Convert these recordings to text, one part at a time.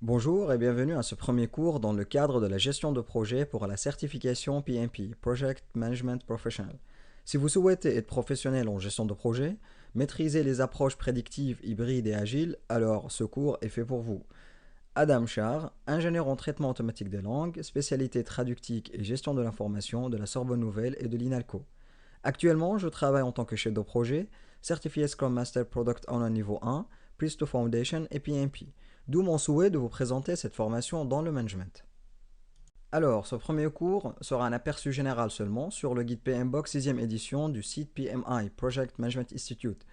Bonjour et bienvenue à ce premier cours dans le cadre de la gestion de projet pour la certification PMP, Project Management Professional. Si vous souhaitez être professionnel en gestion de projet, maîtriser les approches prédictives, hybrides et agiles, alors ce cours est fait pour vous. Adam Char, ingénieur en traitement automatique des langues, spécialité traductique et gestion de l'information de la Sorbonne Nouvelle et de l'INALCO. Actuellement, je travaille en tant que chef de projet, certifié Scrum Master Product Owner niveau 1, Pristo Foundation et PMP. D'où mon souhait de vous présenter cette formation dans le management. Alors, ce premier cours sera un aperçu général seulement sur le guide PMBOK 6e édition du site PMI, Project Management Institute.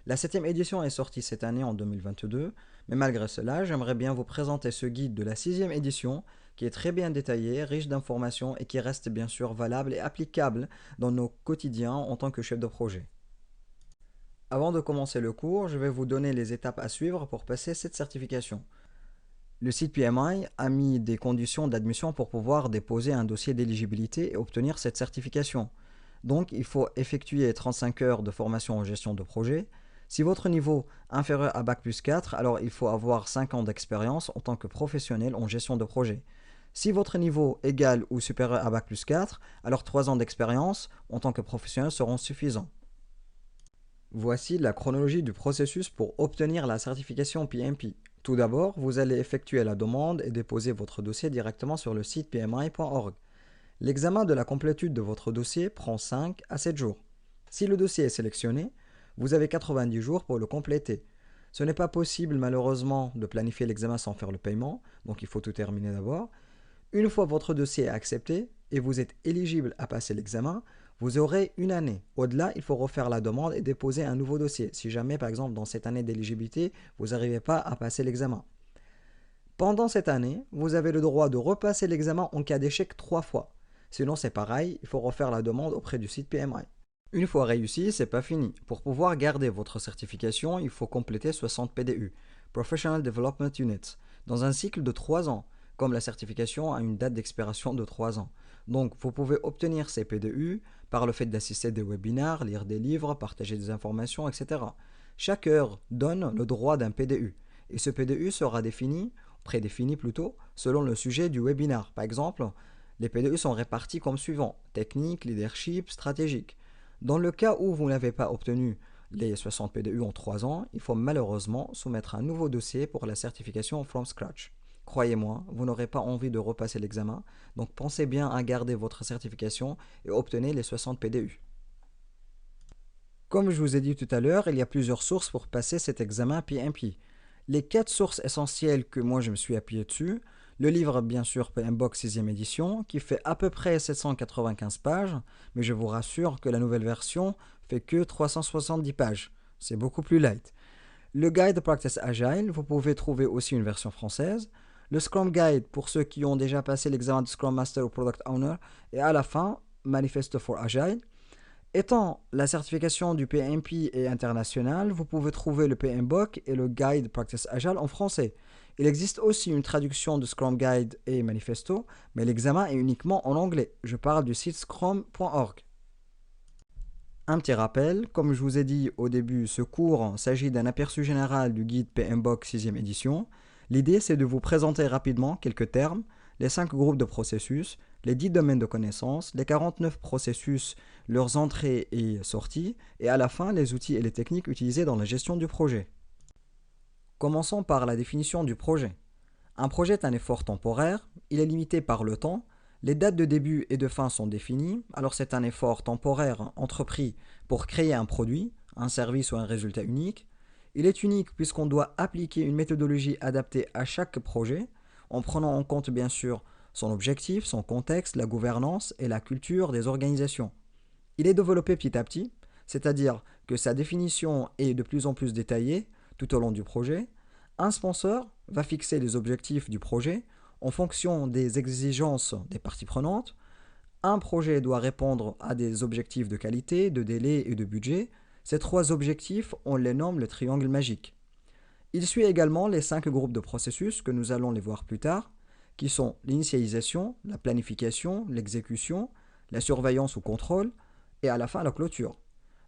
La 7e édition est sortie cette année en 2022, mais malgré cela, j'aimerais bien vous présenter ce guide de la 6e édition qui est très bien détaillé, riche d'informations et qui reste bien sûr valable et applicable dans nos quotidiens en tant que chef de projet. Avant de commencer le cours, je vais vous donner les étapes à suivre pour passer cette certification. Le site PMI a mis des conditions d'admission pour pouvoir déposer un dossier d'éligibilité et obtenir cette certification. Donc, il faut effectuer 35 heures de formation en gestion de projet. Si votre niveau est inférieur à Bac plus 4, alors il faut avoir 5 ans d'expérience en tant que professionnel en gestion de projet. Si votre niveau est égal ou supérieur à Bac plus 4, alors 3 ans d'expérience en tant que professionnel seront suffisants. Voici la chronologie du processus pour obtenir la certification PMP. Tout d'abord, vous allez effectuer la demande et déposer votre dossier directement sur le site pmi.org. L'examen de la complétude de votre dossier prend 5 à 7 jours. Si le dossier est sélectionné, vous avez 90 jours pour le compléter. Ce n'est pas possible malheureusement de planifier l'examen sans faire le paiement, donc il faut tout terminer d'abord. Une fois votre dossier accepté et vous êtes éligible à passer l'examen, vous aurez une année. Au-delà, il faut refaire la demande et déposer un nouveau dossier, si jamais, par exemple, dans cette année d'éligibilité, vous n'arrivez pas à passer l'examen. Pendant cette année, vous avez le droit de repasser l'examen en cas d'échec 3 fois. Sinon, c'est pareil, il faut refaire la demande auprès du site PMI. Une fois réussi, c'est pas fini. Pour pouvoir garder votre certification, il faut compléter 60 PDU, Professional Development Units, dans un cycle de 3 ans, comme la certification a une date d'expiration de 3 ans. Donc, vous pouvez obtenir ces PDU par le fait d'assister à des webinaires, lire des livres, partager des informations, etc. Chaque heure donne le droit d'un PDU, et ce PDU sera prédéfini plutôt, selon le sujet du webinaire. Par exemple, les PDU sont répartis comme suivant: technique, leadership, stratégique. Dans le cas où vous n'avez pas obtenu les 60 PDU en 3 ans, il faut malheureusement soumettre un nouveau dossier pour la certification from scratch. Croyez-moi, vous n'aurez pas envie de repasser l'examen, donc pensez bien à garder votre certification et obtenez les 60 PDU. Comme je vous ai dit tout à l'heure, il y a plusieurs sources pour passer cet examen PMP. Les 4 sources essentielles que moi je me suis appuyé dessus: le livre bien sûr PMBOK 6e édition qui fait à peu près 795 pages, mais je vous rassure que la nouvelle version fait que 370 pages. C'est beaucoup plus light. Le guide Practice Agile, vous pouvez trouver aussi une version française. Le Scrum Guide pour ceux qui ont déjà passé l'examen de Scrum Master ou Product Owner. Et à la fin, Manifesto for Agile. Étant la certification du PMP est internationale, vous pouvez trouver le PMBOK et le Guide Practice Agile en français. Il existe aussi une traduction de Scrum Guide et Manifesto, mais l'examen est uniquement en anglais. Je parle du site scrum.org. Un petit rappel, comme je vous ai dit au début, ce cours s'agit d'un aperçu général du guide PMBOK 6e édition. L'idée, c'est de vous présenter rapidement quelques termes, les 5 groupes de processus, les 10 domaines de connaissances, les 49 processus, leurs entrées et sorties, et à la fin, les outils et les techniques utilisés dans la gestion du projet. Commençons par la définition du projet. Un projet est un effort temporaire, il est limité par le temps, les dates de début et de fin sont définies, alors c'est un effort temporaire entrepris pour créer un produit, un service ou un résultat unique. Il est unique puisqu'on doit appliquer une méthodologie adaptée à chaque projet, en prenant en compte bien sûr son objectif, son contexte, la gouvernance et la culture des organisations. Il est développé petit à petit, c'est-à-dire que sa définition est de plus en plus détaillée tout au long du projet. Un sponsor va fixer les objectifs du projet en fonction des exigences des parties prenantes. Un projet doit répondre à des objectifs de qualité, de délai et de budget. Ces 3 objectifs, on les nomme le triangle magique. Il suit également les 5 groupes de processus que nous allons les voir plus tard, qui sont l'initialisation, la planification, l'exécution, la surveillance ou contrôle, et à la fin la clôture.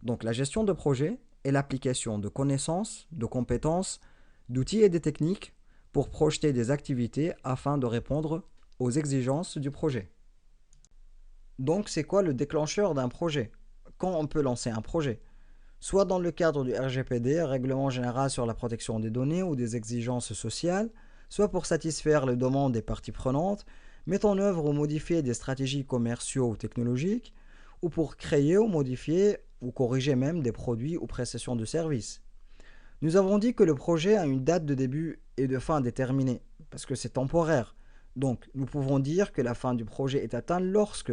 Donc la gestion de projet est l'application de connaissances, de compétences, d'outils et de techniques pour projeter des activités afin de répondre aux exigences du projet. Donc, c'est quoi le déclencheur d'un projet? Quand on peut lancer un projet? Soit dans le cadre du RGPD, Règlement général sur la protection des données ou des exigences sociales, soit pour satisfaire les demandes des parties prenantes, mettre en œuvre ou modifier des stratégies commerciaux ou technologiques, ou pour créer ou modifier ou corriger même des produits ou prestations de services. Nous avons dit que le projet a une date de début et de fin déterminée, parce que c'est temporaire. Donc, nous pouvons dire que la fin du projet est atteinte lorsque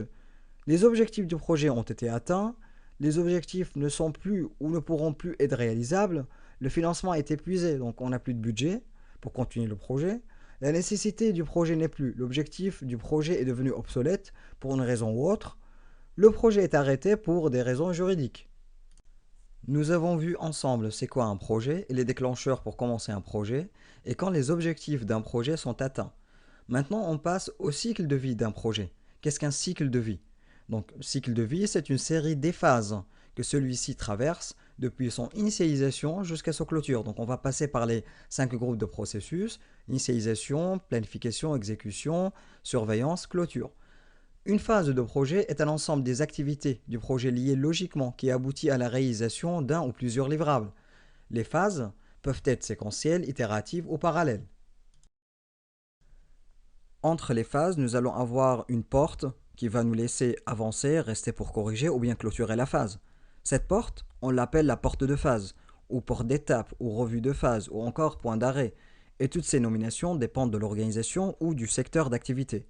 les objectifs du projet ont été atteints, les objectifs ne sont plus ou ne pourront plus être réalisables, le financement est épuisé, donc on n'a plus de budget pour continuer le projet, la nécessité du projet n'est plus, l'objectif du projet est devenu obsolète pour une raison ou autre, le projet est arrêté pour des raisons juridiques. Nous avons vu ensemble c'est quoi un projet et les déclencheurs pour commencer un projet et quand les objectifs d'un projet sont atteints. Maintenant, on passe au cycle de vie d'un projet. Qu'est-ce qu'un cycle de vie? Donc, le cycle de vie, c'est une série des phases que celui-ci traverse depuis son initialisation jusqu'à sa clôture. Donc, on va passer par les 5 groupes de processus: initialisation, planification, exécution, surveillance, clôture. Une phase de projet est un ensemble des activités du projet liées logiquement qui aboutit à la réalisation d'un ou plusieurs livrables. Les phases peuvent être séquentielles, itératives ou parallèles. Entre les phases, nous allons avoir une porte qui va nous laisser avancer, rester pour corriger ou bien clôturer la phase. Cette porte, on l'appelle la porte de phase, ou porte d'étape, ou revue de phase, ou encore point d'arrêt. Et toutes ces nominations dépendent de l'organisation ou du secteur d'activité.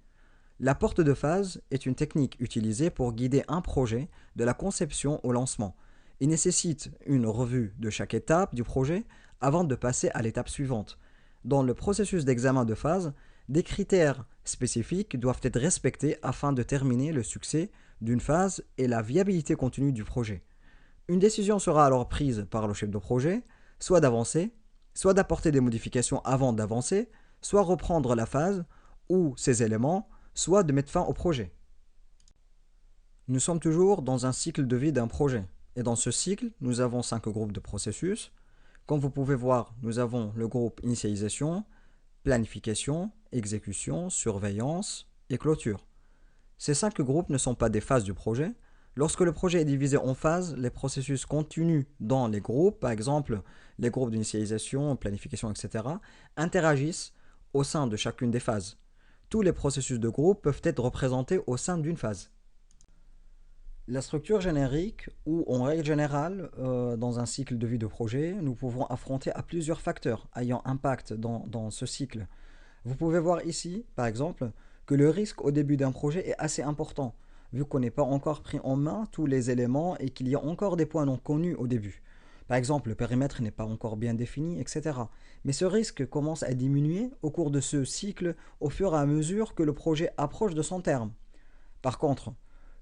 La porte de phase est une technique utilisée pour guider un projet de la conception au lancement. Il nécessite une revue de chaque étape du projet avant de passer à l'étape suivante. Dans le processus d'examen de phase, des critères spécifiques doivent être respectés afin de déterminer le succès d'une phase et la viabilité continue du projet. Une décision sera alors prise par le chef de projet, soit d'avancer, soit d'apporter des modifications avant d'avancer, soit reprendre la phase ou ses éléments, soit de mettre fin au projet. Nous sommes toujours dans un cycle de vie d'un projet. Et dans ce cycle, nous avons 5 groupes de processus. Comme vous pouvez voir, nous avons le groupe initialisation, planification, exécution, surveillance et clôture. Ces 5 groupes ne sont pas des phases du projet. Lorsque le projet est divisé en phases, les processus contenus dans les groupes, par exemple les groupes d'initialisation, planification, etc., interagissent au sein de chacune des phases. Tous les processus de groupe peuvent être représentés au sein d'une phase. La structure générique, ou en règle générale, dans un cycle de vie de projet, nous pouvons affronter à plusieurs facteurs ayant impact dans ce cycle. Vous pouvez voir ici, par exemple, que le risque au début d'un projet est assez important, vu qu'on n'est pas encore pris en main tous les éléments et qu'il y a encore des points non connus au début. Par exemple, le périmètre n'est pas encore bien défini, etc. Mais ce risque commence à diminuer au cours de ce cycle au fur et à mesure que le projet approche de son terme. Par contre,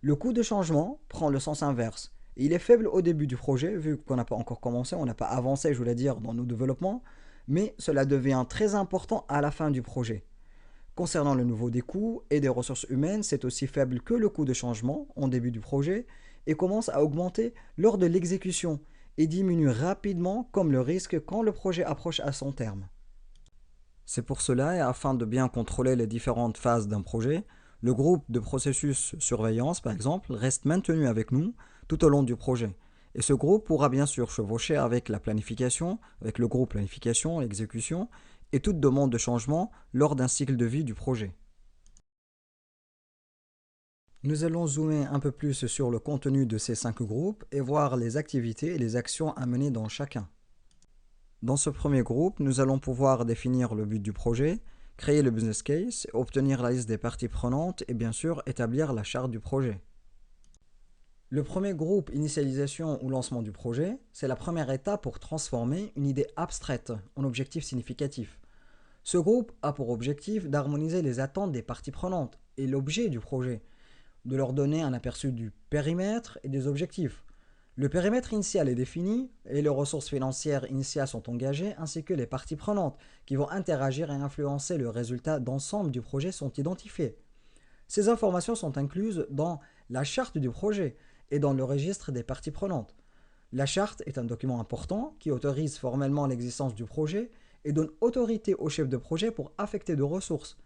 le coût de changement prend le sens inverse. Il est faible au début du projet, vu qu'on n'a pas encore commencé, on n'a pas avancé, je voulais dire, dans nos développements, mais cela devient très important à la fin du projet. Concernant le niveau des coûts et des ressources humaines, c'est aussi faible que le coût de changement en début du projet et commence à augmenter lors de l'exécution et diminue rapidement comme le risque quand le projet approche à son terme. C'est pour cela, et afin de bien contrôler les différentes phases d'un projet, le groupe de processus surveillance, par exemple, reste maintenu avec nous tout au long du projet. Et ce groupe pourra bien sûr chevaucher avec la planification, avec le groupe planification, l'exécution, et toute demande de changement lors d'un cycle de vie du projet. Nous allons zoomer un peu plus sur le contenu de ces 5 groupes et voir les activités et les actions à mener dans chacun. Dans ce premier groupe, nous allons pouvoir définir le but du projet, créer le business case, obtenir la liste des parties prenantes et bien sûr établir la charte du projet. Le premier groupe, initialisation ou lancement du projet, c'est la première étape pour transformer une idée abstraite en objectif significatif. Ce groupe a pour objectif d'harmoniser les attentes des parties prenantes et l'objet du projet, de leur donner un aperçu du périmètre et des objectifs. Le périmètre initial est défini et les ressources financières initiales sont engagées ainsi que les parties prenantes qui vont interagir et influencer le résultat d'ensemble du projet sont identifiées. Ces informations sont incluses dans la charte du projet et dans le registre des parties prenantes. La charte est un document important qui autorise formellement l'existence du projet et donne autorité au chef de projet pour affecter de ressources.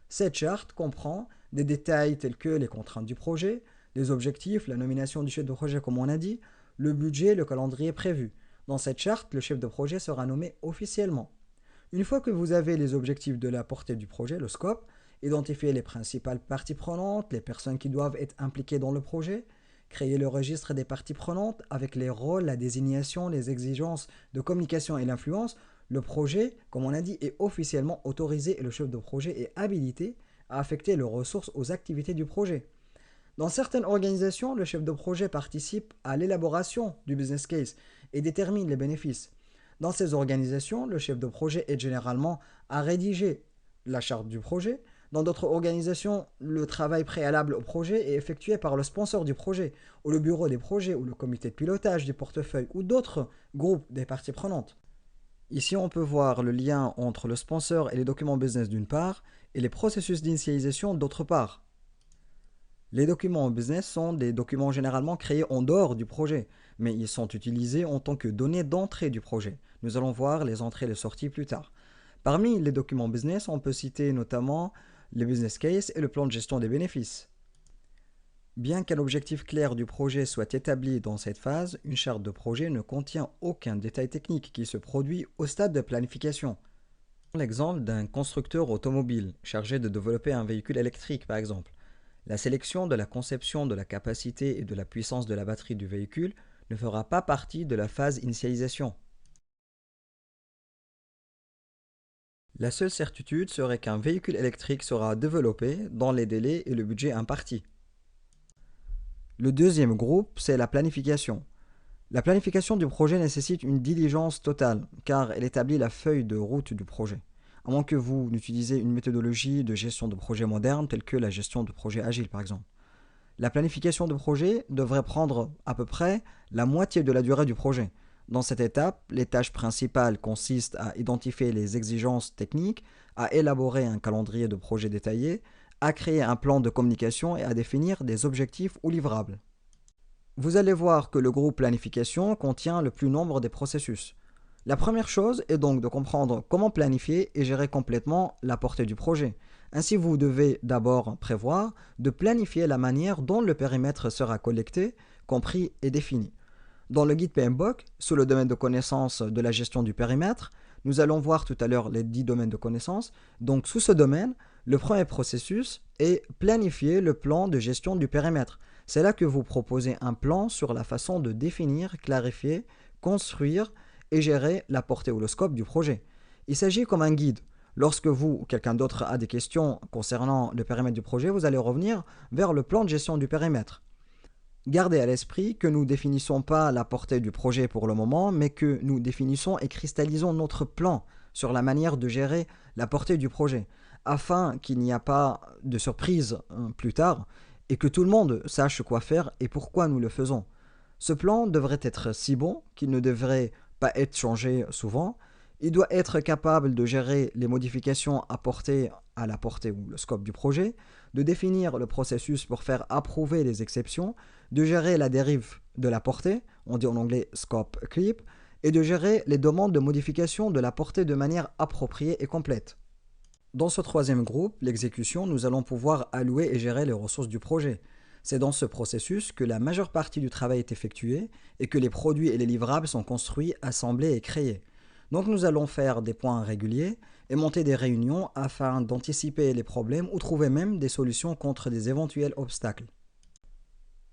Cette charte comprend des détails tels que les contraintes du projet, les objectifs, la nomination du chef de projet comme on a dit, le budget, le calendrier prévu. Dans cette charte, le chef de projet sera nommé officiellement. Une fois que vous avez les objectifs de la portée du projet, le scope, identifier les principales parties prenantes, les personnes qui doivent être impliquées dans le projet, créer le registre des parties prenantes avec les rôles, la désignation, les exigences de communication et l'influence, le projet, comme on a dit, est officiellement autorisé et le chef de projet est habilité à affecter les ressources aux activités du projet. Dans certaines organisations, le chef de projet participe à l'élaboration du business case et détermine les bénéfices. Dans ces organisations, le chef de projet aide généralement à rédiger la charte du projet. Dans d'autres organisations, le travail préalable au projet est effectué par le sponsor du projet, ou le bureau des projets, ou le comité de pilotage du portefeuille, ou d'autres groupes des parties prenantes. Ici, on peut voir le lien entre le sponsor et les documents business d'une part, et les processus d'initialisation d'autre part. Les documents business sont des documents généralement créés en dehors du projet, mais ils sont utilisés en tant que données d'entrée du projet. Nous allons voir les entrées et les sorties plus tard. Parmi les documents business, on peut citer notamment le business case et le plan de gestion des bénéfices. Bien qu'un objectif clair du projet soit établi dans cette phase, une charte de projet ne contient aucun détail technique qui se produit au stade de planification. L'exemple d'un constructeur automobile chargé de développer un véhicule électrique par exemple. La sélection de la conception de la capacité et de la puissance de la batterie du véhicule ne fera pas partie de la phase initialisation. La seule certitude serait qu'un véhicule électrique sera développé dans les délais et le budget impartis. Le deuxième groupe, c'est la planification. La planification du projet nécessite une diligence totale, car elle établit la feuille de route du projet. À moins que vous n'utilisez une méthodologie de gestion de projet moderne, telle que la gestion de projet agile par exemple. La planification de projet devrait prendre à peu près la moitié de la durée du projet. Dans cette étape, les tâches principales consistent à identifier les exigences techniques, à élaborer un calendrier de projet détaillé, à créer un plan de communication et à définir des objectifs ou livrables. Vous allez voir que le groupe planification contient le plus nombre des processus. La première chose est donc de comprendre comment planifier et gérer complètement la portée du projet. Ainsi, vous devez d'abord prévoir de planifier la manière dont le périmètre sera collecté, compris et défini. Dans le guide PMBOK, sous le domaine de connaissance de la gestion du périmètre, nous allons voir tout à l'heure les 10 domaines de connaissance. Donc sous ce domaine, le premier processus est planifier le plan de gestion du périmètre. C'est là que vous proposez un plan sur la façon de définir, clarifier, construire et gérer la portée ou le scope du projet. Il s'agit comme un guide. Lorsque vous ou quelqu'un d'autre a des questions concernant le périmètre du projet, vous allez revenir vers le plan de gestion du périmètre. Gardez à l'esprit que nous ne définissons pas la portée du projet pour le moment, mais que nous définissons et cristallisons notre plan sur la manière de gérer la portée du projet, afin qu'il n'y ait pas de surprise plus tard et que tout le monde sache quoi faire et pourquoi nous le faisons. Ce plan devrait être si bon qu'il ne devrait pas être changé souvent. Il doit être capable de gérer les modifications apportées à la portée ou le scope du projet, de définir le processus pour faire approuver les exceptions, de gérer la dérive de la portée, on dit en anglais scope creep, et de gérer les demandes de modification de la portée de manière appropriée et complète. Dans ce troisième groupe, l'exécution, nous allons pouvoir allouer et gérer les ressources du projet. C'est dans ce processus que la majeure partie du travail est effectuée et que les produits et les livrables sont construits, assemblés et créés. Donc nous allons faire des points réguliers et monter des réunions afin d'anticiper les problèmes ou trouver même des solutions contre des éventuels obstacles.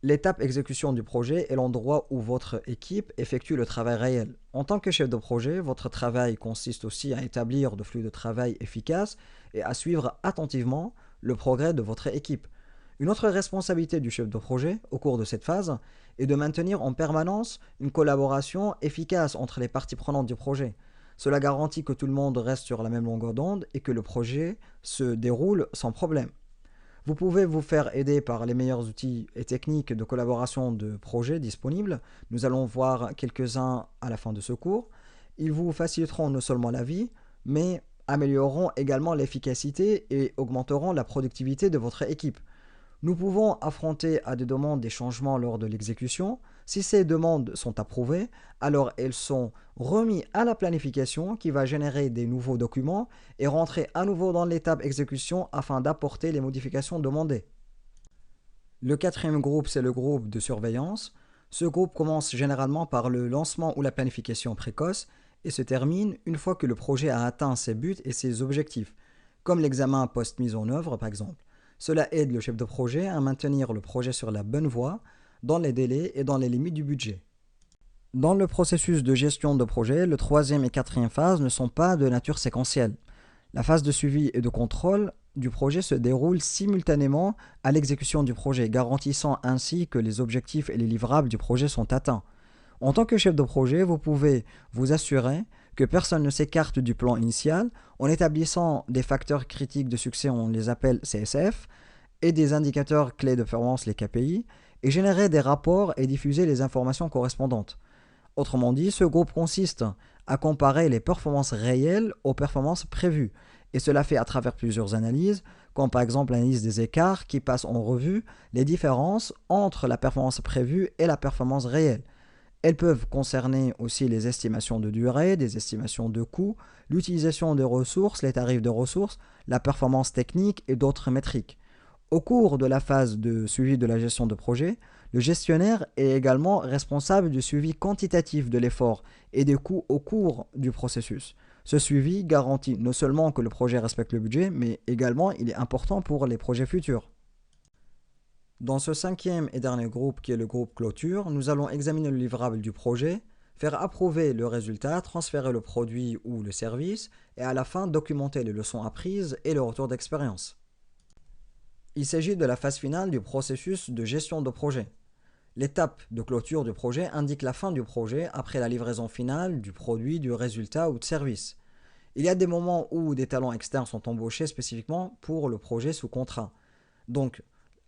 L'étape exécution du projet est l'endroit où votre équipe effectue le travail réel. En tant que chef de projet, votre travail consiste aussi à établir de flux de travail efficaces et à suivre attentivement le progrès de votre équipe. Une autre responsabilité du chef de projet au cours de cette phase est de maintenir en permanence une collaboration efficace entre les parties prenantes du projet. Cela garantit que tout le monde reste sur la même longueur d'onde et que le projet se déroule sans problème. Vous pouvez vous faire aider par les meilleurs outils et techniques de collaboration de projet disponibles. Nous allons voir quelques-uns à la fin de ce cours. Ils vous faciliteront non seulement la vie, mais amélioreront également l'efficacité et augmenteront la productivité de votre équipe. Nous pouvons affronter à des demandes des changements lors de l'exécution. Si ces demandes sont approuvées, alors elles sont remises à la planification qui va générer des nouveaux documents et rentrer à nouveau dans l'étape exécution afin d'apporter les modifications demandées. Le quatrième groupe, c'est le groupe de surveillance. Ce groupe commence généralement par le lancement ou la planification précoce et se termine une fois que le projet a atteint ses buts et ses objectifs, comme l'examen post-mise en œuvre par exemple. Cela aide le chef de projet à maintenir le projet sur la bonne voie, dans les délais et dans les limites du budget. Dans le processus de gestion de projet, le troisième et quatrième phase ne sont pas de nature séquentielle. La phase de suivi et de contrôle du projet se déroule simultanément à l'exécution du projet, garantissant ainsi que les objectifs et les livrables du projet sont atteints. En tant que chef de projet, vous pouvez vous assurer que personne ne s'écarte du plan initial en établissant des facteurs critiques de succès, on les appelle CSF, et des indicateurs clés de performance, les KPI, et générer des rapports et diffuser les informations correspondantes. Autrement dit, ce groupe consiste à comparer les performances réelles aux performances prévues, et cela fait à travers plusieurs analyses, comme par exemple l'analyse des écarts qui passe en revue les différences entre la performance prévue et la performance réelle. Elles peuvent concerner aussi les estimations de durée, des estimations de coûts, l'utilisation des ressources, les tarifs de ressources, la performance technique et d'autres métriques. Au cours de la phase de suivi de la gestion de projet, le gestionnaire est également responsable du suivi quantitatif de l'effort et des coûts au cours du processus. Ce suivi garantit non seulement que le projet respecte le budget, mais également il est important pour les projets futurs. Dans ce cinquième et dernier groupe qui est le groupe clôture, nous allons examiner le livrable du projet, faire approuver le résultat, transférer le produit ou le service et à la fin documenter les leçons apprises et le retour d'expérience. Il s'agit de la phase finale du processus de gestion de projet. L'étape de clôture du projet indique la fin du projet après la livraison finale du produit, du résultat ou de service. Il y a des moments où des talents externes sont embauchés spécifiquement pour le projet sous contrat. Donc,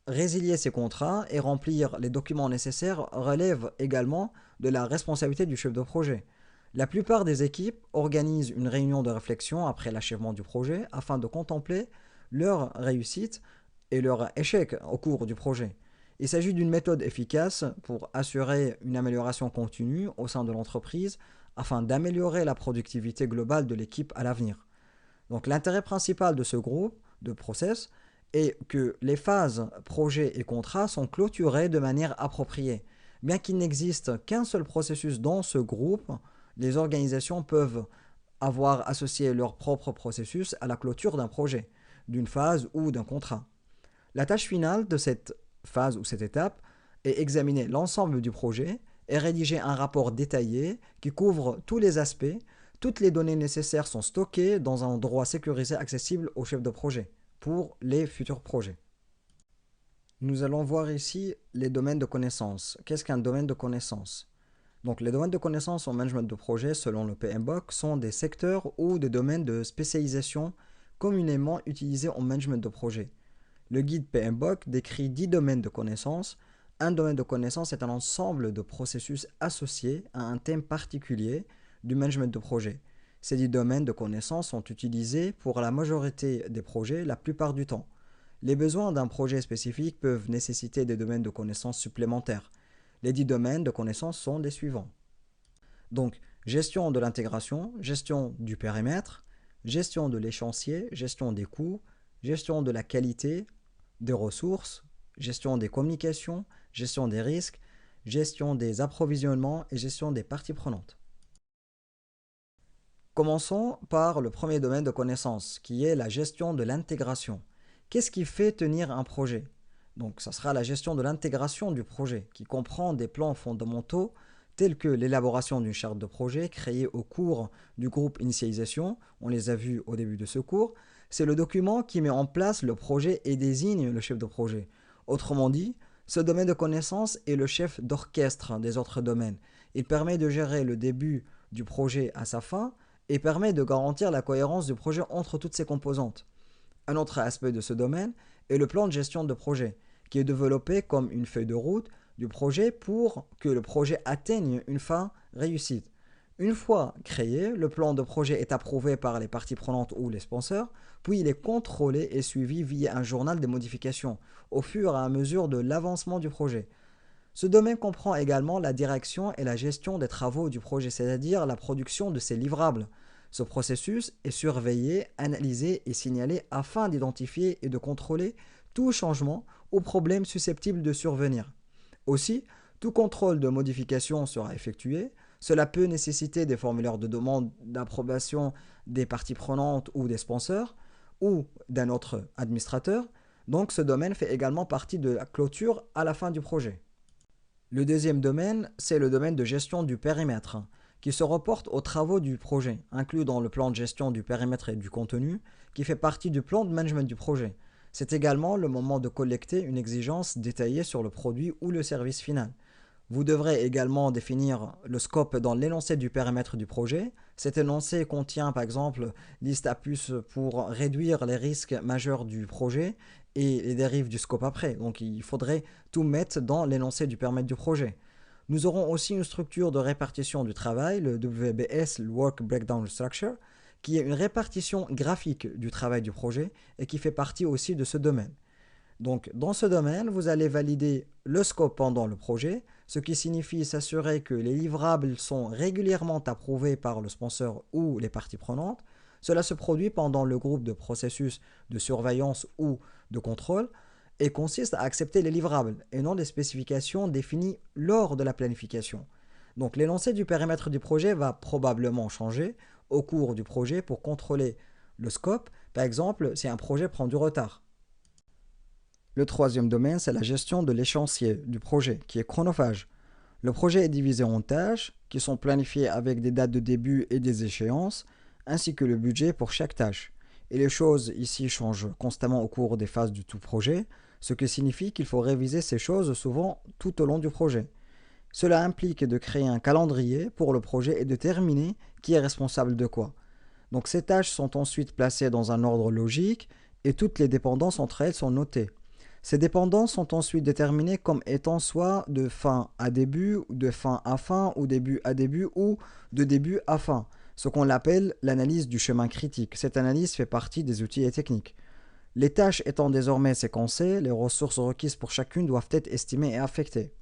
résilier ces contrats et remplir les documents nécessaires relève également de la responsabilité du chef de projet. La plupart des équipes organisent une réunion de réflexion après l'achèvement du projet afin de contempler leur réussite et leur échec au cours du projet. Il s'agit d'une méthode efficace pour assurer une amélioration continue au sein de l'entreprise afin d'améliorer la productivité globale de l'équipe à l'avenir. Donc l'intérêt principal de ce groupe de process est que les phases projet et contrat sont clôturées de manière appropriée. Bien qu'il n'existe qu'un seul processus dans ce groupe, les organisations peuvent avoir associé leur propre processus à la clôture d'un projet, d'une phase ou d'un contrat. La tâche finale de cette phase ou cette étape est examiner l'ensemble du projet et rédiger un rapport détaillé qui couvre tous les aspects. Toutes les données nécessaires sont stockées dans un endroit sécurisé accessible au chef de projet pour les futurs projets. Nous allons voir ici les domaines de connaissances. Qu'est-ce qu'un domaine de connaissances? Donc les domaines de connaissances en management de projet selon le PMBOK sont des secteurs ou des domaines de spécialisation communément utilisés en management de projet. Le guide PMBOK décrit 10 domaines de connaissances. Un domaine de connaissances est un ensemble de processus associés à un thème particulier du management de projet. Ces 10 domaines de connaissances sont utilisés pour la majorité des projets la plupart du temps. Les besoins d'un projet spécifique peuvent nécessiter des domaines de connaissances supplémentaires. Les 10 domaines de connaissances sont les suivants. Donc, gestion de l'intégration, gestion du périmètre, gestion de l'échéancier, gestion des coûts, gestion de la qualité, des ressources, gestion des communications, gestion des risques, gestion des approvisionnements et gestion des parties prenantes. Commençons par le premier domaine de connaissance, qui est la gestion de l'intégration. Qu'est-ce qui fait tenir un projet? Donc, ça sera la gestion de l'intégration du projet, qui comprend des plans fondamentaux tels que l'élaboration d'une charte de projet créée au cours du groupe initialisation, on les a vus au début de ce cours. C'est le document qui met en place le projet et désigne le chef de projet. Autrement dit, ce domaine de connaissance est le chef d'orchestre des autres domaines. Il permet de gérer le début du projet à sa fin et permet de garantir la cohérence du projet entre toutes ses composantes. Un autre aspect de ce domaine est le plan de gestion de projet, qui est développé comme une feuille de route du projet pour que le projet atteigne une fin réussite. Une fois créé, le plan de projet est approuvé par les parties prenantes ou les sponsors, puis il est contrôlé et suivi via un journal des modifications au fur et à mesure de l'avancement du projet. Ce domaine comprend également la direction et la gestion des travaux du projet, c'est-à-dire la production de ses livrables. Ce processus est surveillé, analysé et signalé afin d'identifier et de contrôler tout changement ou problème susceptible de survenir. Aussi, tout contrôle de modification sera effectué. Cela peut nécessiter des formulaires de demande d'approbation des parties prenantes ou des sponsors ou d'un autre administrateur. Donc ce domaine fait également partie de la clôture à la fin du projet. Le deuxième domaine, c'est le domaine de gestion du périmètre, qui se reporte aux travaux du projet, inclus dans le plan de gestion du périmètre et du contenu, qui fait partie du plan de management du projet. C'est également le moment de collecter une exigence détaillée sur le produit ou le service final. Vous devrez également définir le scope dans l'énoncé du périmètre du projet. Cet énoncé contient par exemple liste à puce pour réduire les risques majeurs du projet et les dérives du scope après. Donc il faudrait tout mettre dans l'énoncé du périmètre du projet. Nous aurons aussi une structure de répartition du travail, le WBS, le Work Breakdown Structure, qui est une répartition graphique du travail du projet et qui fait partie aussi de ce domaine. Donc, dans ce domaine, vous allez valider le scope pendant le projet, ce qui signifie s'assurer que les livrables sont régulièrement approuvés par le sponsor ou les parties prenantes. Cela se produit pendant le groupe de processus de surveillance ou de contrôle et consiste à accepter les livrables et non les spécifications définies lors de la planification. Donc, l'énoncé du périmètre du projet va probablement changer au cours du projet pour contrôler le scope, par exemple si un projet prend du retard. Le troisième domaine, c'est la gestion de l'échéancier du projet, qui est chronophage. Le projet est divisé en tâches, qui sont planifiées avec des dates de début et des échéances, ainsi que le budget pour chaque tâche. Et les choses ici changent constamment au cours des phases du tout projet, ce qui signifie qu'il faut réviser ces choses souvent tout au long du projet. Cela implique de créer un calendrier pour le projet et de déterminer qui est responsable de quoi. Donc ces tâches sont ensuite placées dans un ordre logique et toutes les dépendances entre elles sont notées. Ces dépendances sont ensuite déterminées comme étant soit de fin à début, de fin à fin, ou début à début, ou de début à fin, ce qu'on appelle l'analyse du chemin critique. Cette analyse fait partie des outils et techniques. Les tâches étant désormais séquencées, les ressources requises pour chacune doivent être estimées et affectées.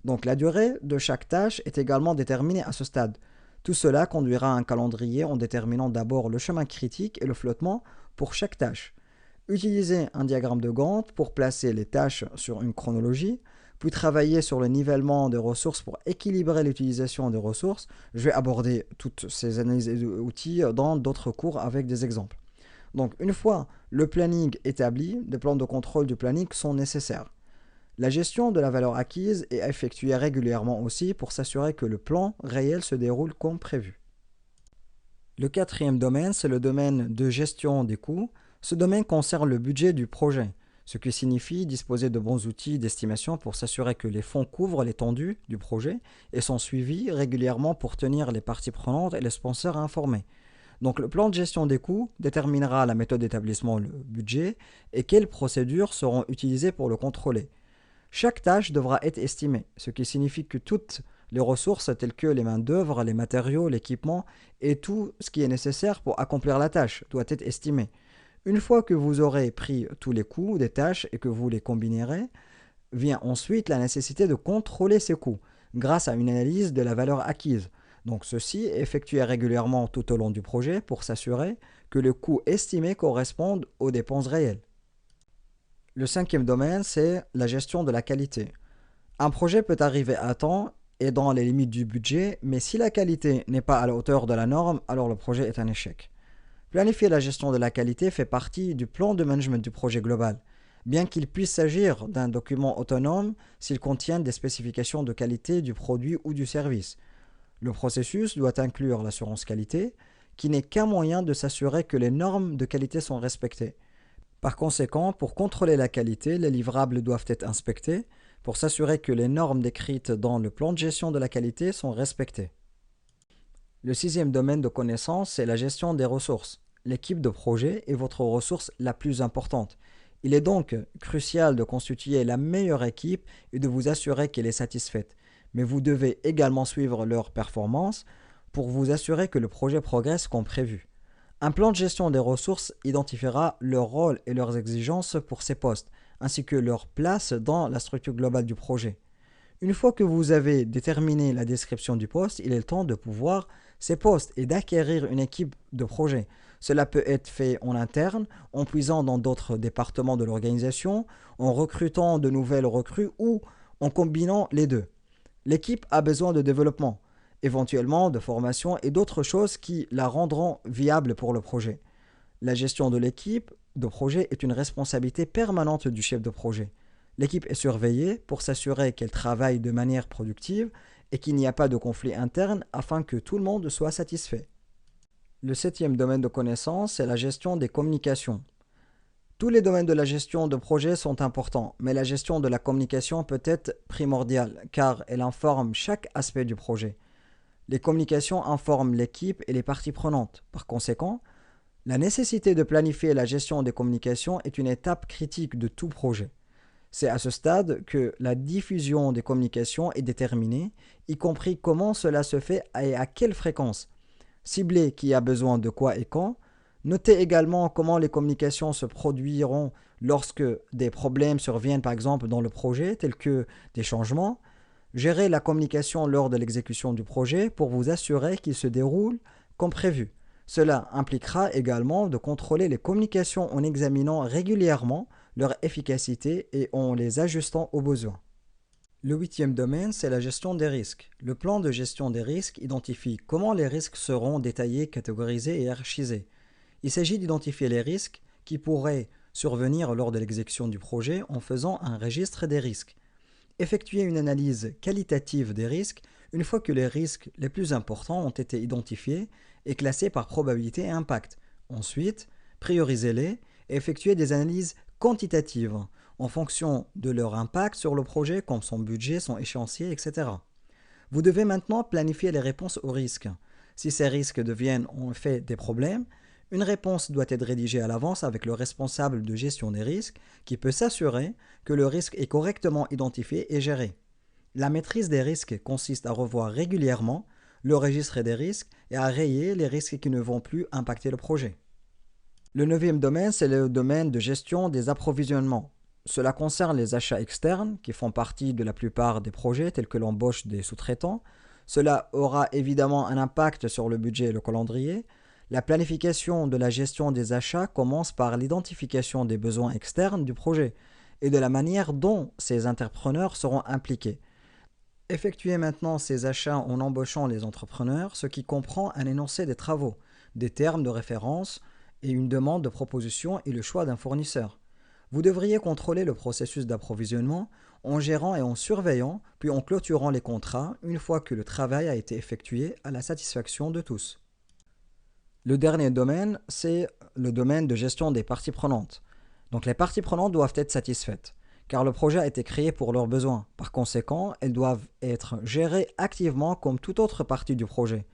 Donc la durée de chaque tâche est également déterminée à ce stade. Tout cela conduira à un calendrier en déterminant d'abord le chemin critique et le flottement pour chaque tâche. Utilisez un diagramme de Gantt pour placer les tâches sur une chronologie, puis travailler sur le nivellement des ressources pour équilibrer l'utilisation des ressources. Je vais aborder toutes ces analyses et outils dans d'autres cours avec des exemples. Donc une fois le planning établi, des plans de contrôle du planning sont nécessaires. La gestion de la valeur acquise est effectuée régulièrement aussi pour s'assurer que le plan réel se déroule comme prévu. Le quatrième domaine, c'est le domaine de gestion des coûts. Ce domaine concerne le budget du projet, ce qui signifie disposer de bons outils d'estimation pour s'assurer que les fonds couvrent l'étendue du projet et sont suivis régulièrement pour tenir les parties prenantes et les sponsors informés. Donc le plan de gestion des coûts déterminera la méthode d'établissement du budget et quelles procédures seront utilisées pour le contrôler. Chaque tâche devra être estimée, ce qui signifie que toutes les ressources telles que les main-d'œuvre, les matériaux, l'équipement et tout ce qui est nécessaire pour accomplir la tâche doit être estimé. Une fois que vous aurez pris tous les coûts des tâches et que vous les combinerez, vient ensuite la nécessité de contrôler ces coûts grâce à une analyse de la valeur acquise. Donc ceci est effectué régulièrement tout au long du projet pour s'assurer que le coût estimé corresponde aux dépenses réelles. Le cinquième domaine, c'est la gestion de la qualité. Un projet peut arriver à temps et dans les limites du budget, mais si la qualité n'est pas à la hauteur de la norme, alors le projet est un échec. Planifier la gestion de la qualité fait partie du plan de management du projet global, bien qu'il puisse s'agir d'un document autonome s'il contient des spécifications de qualité du produit ou du service. Le processus doit inclure l'assurance qualité, qui n'est qu'un moyen de s'assurer que les normes de qualité sont respectées. Par conséquent, pour contrôler la qualité, les livrables doivent être inspectés pour s'assurer que les normes décrites dans le plan de gestion de la qualité sont respectées. Le sixième domaine de connaissance, c'est la gestion des ressources. L'équipe de projet est votre ressource la plus importante. Il est donc crucial de constituer la meilleure équipe et de vous assurer qu'elle est satisfaite. Mais vous devez également suivre leur performance pour vous assurer que le projet progresse comme prévu. Un plan de gestion des ressources identifiera leur rôle et leurs exigences pour ces postes, ainsi que leur place dans la structure globale du projet. Une fois que vous avez déterminé la description du poste, il est le temps de pouvoir ces postes et d'acquérir une équipe de projet. Cela peut être fait en interne, en puisant dans d'autres départements de l'organisation, en recrutant de nouvelles recrues ou en combinant les deux. L'équipe a besoin de développement, éventuellement de formation et d'autres choses qui la rendront viable pour le projet. La gestion de l'équipe de projet est une responsabilité permanente du chef de projet. L'équipe est surveillée pour s'assurer qu'elle travaille de manière productive et qu'il n'y a pas de conflit interne afin que tout le monde soit satisfait. Le 7e domaine de connaissance, c'est la gestion des communications. Tous les domaines de la gestion de projet sont importants, mais la gestion de la communication peut être primordiale car elle informe chaque aspect du projet. Les communications informent l'équipe et les parties prenantes. Par conséquent, la nécessité de planifier la gestion des communications est une étape critique de tout projet. C'est à ce stade que la diffusion des communications est déterminée, y compris comment cela se fait et à quelle fréquence. Cibler qui a besoin de quoi et quand. Notez également comment les communications se produiront lorsque des problèmes surviennent par exemple dans le projet, tels que des changements. Gérez la communication lors de l'exécution du projet pour vous assurer qu'il se déroule comme prévu. Cela impliquera également de contrôler les communications en examinant régulièrement leur efficacité et en les ajustant aux besoins. Le 8e domaine, c'est la gestion des risques. Le plan de gestion des risques identifie comment les risques seront détaillés, catégorisés et hiérarchisés. Il s'agit d'identifier les risques qui pourraient survenir lors de l'exécution du projet en faisant un registre des risques. Effectuer une analyse qualitative des risques une fois que les risques les plus importants ont été identifiés et classés par probabilité et impact. Ensuite, priorisez-les et effectuer des analyses quantitatives en fonction de leur impact sur le projet, comme son budget, son échéancier, etc. Vous devez maintenant planifier les réponses aux risques. Si ces risques deviennent en fait des problèmes, une réponse doit être rédigée à l'avance avec le responsable de gestion des risques qui peut s'assurer que le risque est correctement identifié et géré. La maîtrise des risques consiste à revoir régulièrement le registre des risques et à rayer les risques qui ne vont plus impacter le projet. Le 9e domaine, c'est le domaine de gestion des approvisionnements. Cela concerne les achats externes qui font partie de la plupart des projets tels que l'embauche des sous-traitants. Cela aura évidemment un impact sur le budget et le calendrier. La planification de la gestion des achats commence par l'identification des besoins externes du projet et de la manière dont ces entrepreneurs seront impliqués. Effectuez maintenant ces achats en embauchant les entrepreneurs, ce qui comprend un énoncé des travaux, des termes de référence et une demande de proposition et le choix d'un fournisseur. Vous devriez contrôler le processus d'approvisionnement en gérant et en surveillant, puis en clôturant les contrats une fois que le travail a été effectué à la satisfaction de tous. Le dernier domaine, c'est le domaine de gestion des parties prenantes. Donc les parties prenantes doivent être satisfaites, car le projet a été créé pour leurs besoins. Par conséquent, elles doivent être gérées activement comme toute autre partie du projet.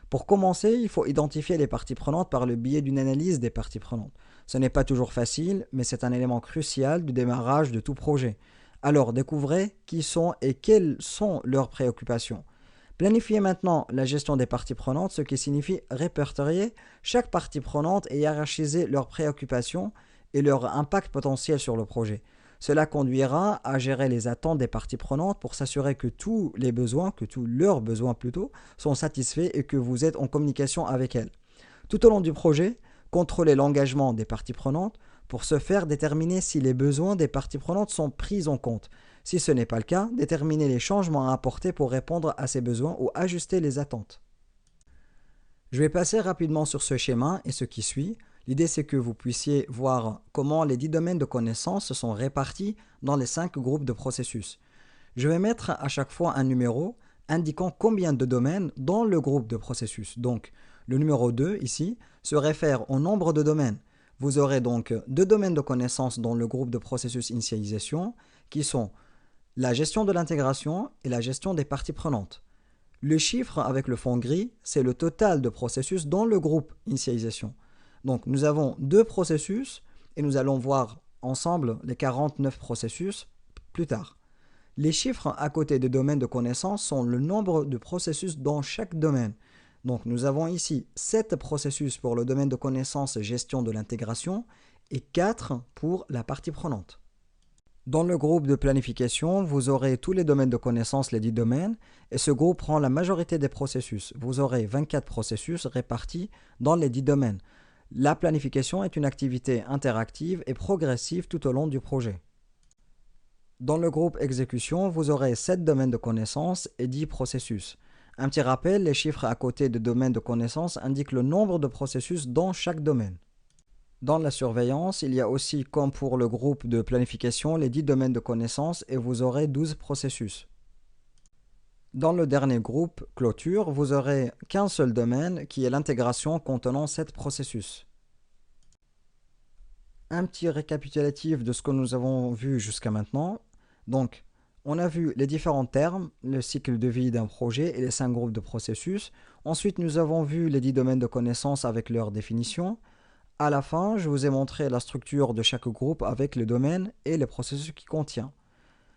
Pour commencer, il faut identifier les parties prenantes par le biais d'une analyse des parties prenantes. Ce n'est pas toujours facile, mais c'est un élément crucial du démarrage de tout projet. Alors, découvrez qui sont et quelles sont leurs préoccupations. Planifiez maintenant la gestion des parties prenantes, ce qui signifie répertorier chaque partie prenante et hiérarchiser leurs préoccupations et leur impact potentiel sur le projet. Cela conduira à gérer les attentes des parties prenantes pour s'assurer que tous les besoins, que tous leurs besoins plutôt, sont satisfaits et que vous êtes en communication avec elles. Tout au long du projet, contrôlez l'engagement des parties prenantes pour ce faire déterminer si les besoins des parties prenantes sont pris en compte. Si ce n'est pas le cas, déterminez les changements à apporter pour répondre à ces besoins ou ajuster les attentes. Je vais passer rapidement sur ce schéma et ce qui suit. L'idée, c'est que vous puissiez voir comment les 10 domaines de connaissances sont répartis dans les 5 groupes de processus. Je vais mettre à chaque fois un numéro indiquant combien de domaines dans le groupe de processus. Donc, le numéro 2 ici se réfère au nombre de domaines. Vous aurez donc 2 domaines de connaissances dans le groupe de processus initialisation qui sont la gestion de l'intégration et la gestion des parties prenantes. Le chiffre avec le fond gris, c'est le total de processus dans le groupe initialisation. Donc nous avons 2 processus et nous allons voir ensemble les 49 processus plus tard. Les chiffres à côté des domaines de connaissances sont le nombre de processus dans chaque domaine. Donc nous avons ici 7 processus pour le domaine de connaissances gestion de l'intégration et 4 pour la partie prenante. Dans le groupe de planification, vous aurez tous les domaines de connaissances, les 10 domaines, et ce groupe prend la majorité des processus. Vous aurez 24 processus répartis dans les 10 domaines. La planification est une activité interactive et progressive tout au long du projet. Dans le groupe exécution, vous aurez 7 domaines de connaissances et 10 processus. Un petit rappel, les chiffres à côté des domaines de connaissances indiquent le nombre de processus dans chaque domaine. Dans la surveillance, il y a aussi, comme pour le groupe de planification, les 10 domaines de connaissances et vous aurez 12 processus. Dans le dernier groupe, clôture, vous aurez qu'un seul domaine qui est l'intégration contenant 7 processus. Un petit récapitulatif de ce que nous avons vu jusqu'à maintenant. Donc, on a vu les différents termes, le cycle de vie d'un projet et les 5 groupes de processus. Ensuite, nous avons vu les 10 domaines de connaissances avec leur définition. À la fin, je vous ai montré la structure de chaque groupe avec les domaines et les processus qu'il contient.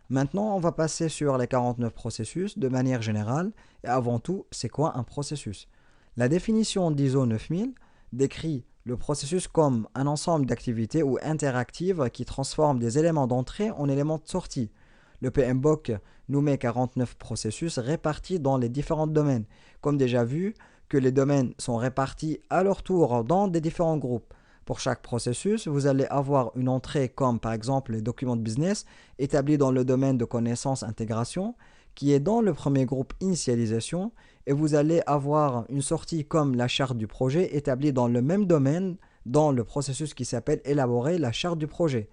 Maintenant, on va passer sur les 49 processus de manière générale. Et avant tout, c'est quoi un processus? La définition d'ISO 9000 décrit le processus comme un ensemble d'activités ou interactives qui transforment des éléments d'entrée en éléments de sortie. Le PMBOK nous met 49 processus répartis dans les différents domaines. Comme déjà vu, que les domaines sont répartis à leur tour dans des différents groupes. Pour chaque processus, vous allez avoir une entrée comme par exemple les documents de business établis dans le domaine de connaissances intégration qui est dans le premier groupe initialisation et vous allez avoir une sortie comme la charte du projet établie dans le même domaine dans le processus qui s'appelle élaborer la charte du projet.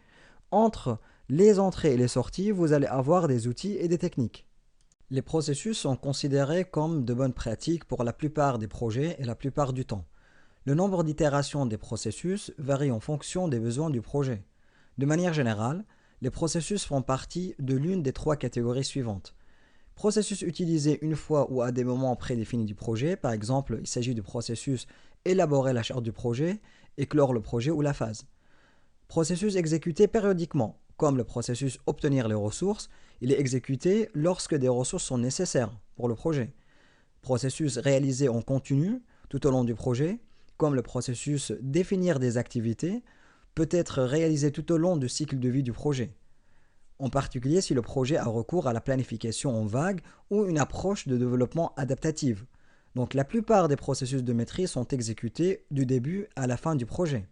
Entre les entrées et les sorties, vous allez avoir des outils et des techniques. Les processus sont considérés comme de bonnes pratiques pour la plupart des projets et la plupart du temps. Le nombre d'itérations des processus varie en fonction des besoins du projet. De manière générale, les processus font partie de l'une des 3 catégories suivantes. Processus utilisé une fois ou à des moments prédéfinis du projet, par exemple, il s'agit du processus élaborer la charte du projet et clore le projet ou la phase. Processus exécuté périodiquement, comme le processus obtenir les ressources, il est exécuté lorsque des ressources sont nécessaires pour le projet. Processus réalisé en continu tout au long du projet, comme le processus définir des activités, peut être réalisé tout au long du cycle de vie du projet. En particulier si le projet a recours à la planification en vague ou une approche de développement adaptative. Donc la plupart des processus de maîtrise sont exécutés du début à la fin du projet.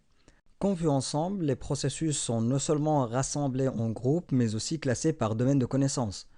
Comme vu ensemble, les processus sont non seulement rassemblés en groupes, mais aussi classés par domaine de connaissances.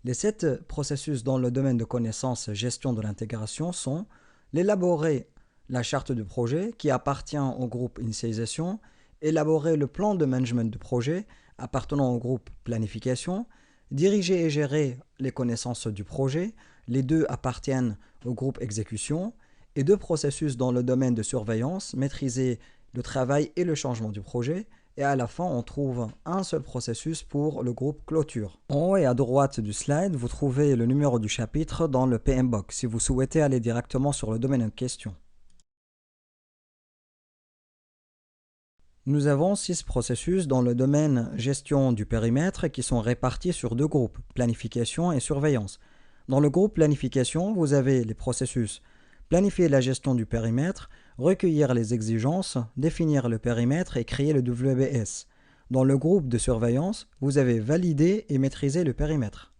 Les 7 processus dans le domaine de connaissances gestion de l'intégration sont l'élaborer la charte du projet qui appartient au groupe initialisation, élaborer le plan de management du projet appartenant au groupe planification, diriger et gérer les connaissances du projet, les 2 appartiennent au groupe exécution, et 2 processus dans le domaine de surveillance, maîtriser le travail et le changement du projet, et à la fin on trouve un seul processus pour le groupe clôture. En haut et à droite du slide, vous trouvez le numéro du chapitre dans le PMBOK si vous souhaitez aller directement sur le domaine en question. Nous avons 6 processus dans le domaine gestion du périmètre qui sont répartis sur 2 groupes, planification et surveillance. Dans le groupe planification, vous avez les processus planifier la gestion du périmètre, recueillir les exigences, définir le périmètre et créer le WBS. Dans le groupe de surveillance, vous avez valider et maîtriser le périmètre.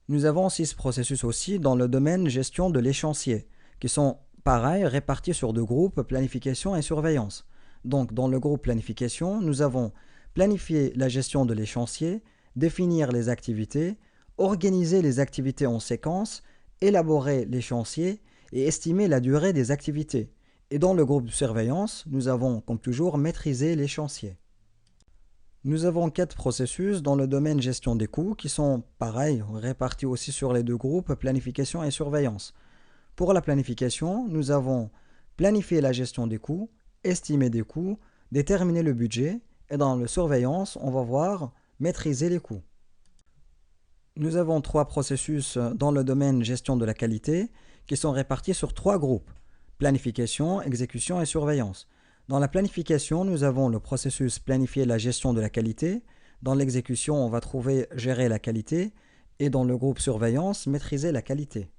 Nous avons 6 processus aussi dans le domaine gestion de l'échéancier, qui sont pareils répartis sur 2 groupes, planification et surveillance. Donc dans le groupe planification, nous avons planifier la gestion de l'échéancier, définir les activités, organiser les activités en séquence, élaborer l'échéancier et estimer la durée des activités. Et dans le groupe de surveillance, nous avons comme toujours maîtriser l'échéancier. Nous avons 4 processus dans le domaine gestion des coûts qui sont pareils, répartis aussi sur les 2 groupes planification et surveillance. Pour la planification, nous avons planifier la gestion des coûts, estimer des coûts, déterminer le budget, et dans la surveillance, on va voir maîtriser les coûts. Nous avons 3 processus dans le domaine gestion de la qualité qui sont répartis sur 3 groupes, planification, exécution et surveillance. Dans la planification, nous avons le processus planifier la gestion de la qualité, dans l'exécution, on va trouver gérer la qualité, et dans le groupe surveillance, maîtriser la qualité.